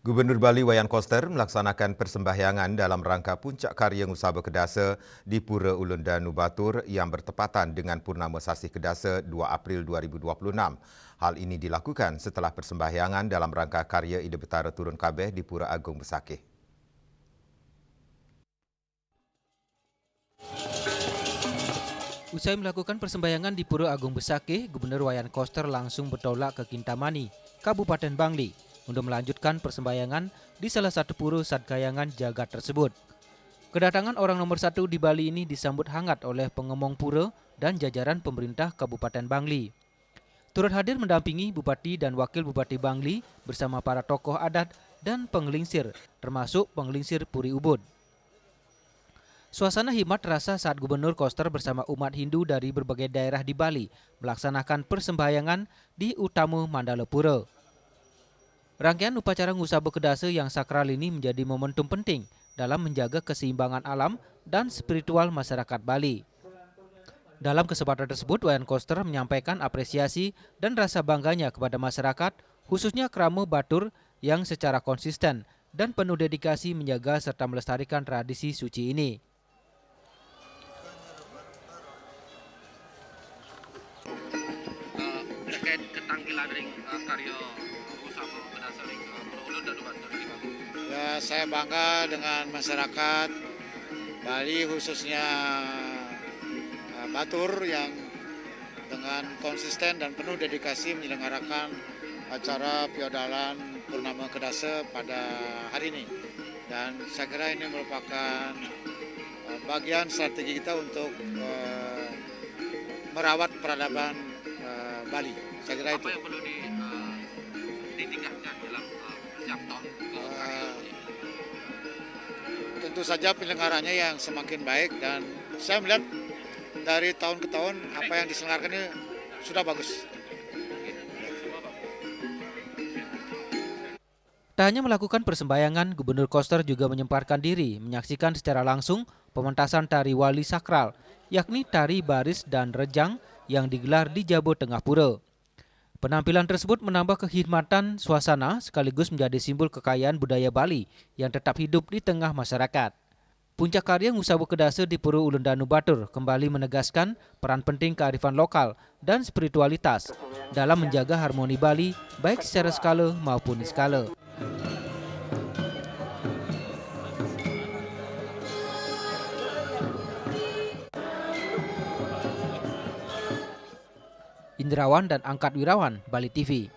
Gubernur Bali Wayan Koster melaksanakan persembahyangan dalam rangka Puncak Karya Ngusaba Kedasa di Pura Ulun Danu Batur yang bertepatan dengan Purnama Sasih Kedasa 2 April 2026. Hal ini dilakukan setelah persembahyangan dalam rangka Karya Ida Betara Turun Kabeh di Pura Agung Besakih. Usai melakukan persembahyangan di Pura Agung Besakih, Gubernur Wayan Koster langsung bertolak ke Kintamani, Kabupaten Bangli, untuk melanjutkan persembahyangan di salah satu pura Sadkayangan Jagat tersebut. Kedatangan orang nomor 1 di Bali ini disambut hangat oleh pengemong pura dan jajaran pemerintah Kabupaten Bangli. Turut hadir mendampingi Bupati dan Wakil Bupati Bangli bersama para tokoh adat dan penggelingsir, termasuk penggelingsir Puri Ubud. Suasana hikmat terasa saat Gubernur Koster bersama umat Hindu dari berbagai daerah di Bali melaksanakan persembahyangan di Utama Mandala Pura. Rangkaian upacara Ngusaba Kedasa yang sakral ini menjadi momentum penting dalam menjaga keseimbangan alam dan spiritual masyarakat Bali. Dalam kesempatan tersebut, Wayan Koster menyampaikan apresiasi dan rasa bangganya kepada masyarakat, khususnya Krama Batur yang secara konsisten dan penuh dedikasi menjaga serta melestarikan tradisi suci ini. Terkait ketangkilan ring karya Ngusaba Kedasa ring Pura Ulun Danu Batur gimana? Ya, saya bangga dengan masyarakat Bali khususnya Batur yang dengan konsisten dan penuh dedikasi menyelenggarakan acara Piodalan Purnama Kedasa pada hari ini. Dan saya kira ini merupakan bagian strategi kita untuk merawat peradaban Bali. Saya kira itu. Apa yang perlu ditingkatkan dalam setiap tahun ke karya ini? Tentu saja penyelenggaranya yang semakin baik dan saya melihat dari tahun ke tahun apa yang diselenggarakan ini sudah bagus. Tak hanya melakukan persembahyangan, Gubernur Koster juga menyempatkan diri menyaksikan secara langsung pementasan tari wali sakral, yakni tari baris dan rejang yang digelar di Jabo Tengah Pura. Penampilan tersebut menambah kehikmatan suasana sekaligus menjadi simbol kekayaan budaya Bali yang tetap hidup di tengah masyarakat. Puncak Karya Ngusaba Kedasa di Pura Ulun Danu Batur kembali menegaskan peran penting kearifan lokal dan spiritualitas dalam menjaga harmoni Bali baik secara skala maupun skala. Indrawan dan Angkat Wirawan, Bali TV.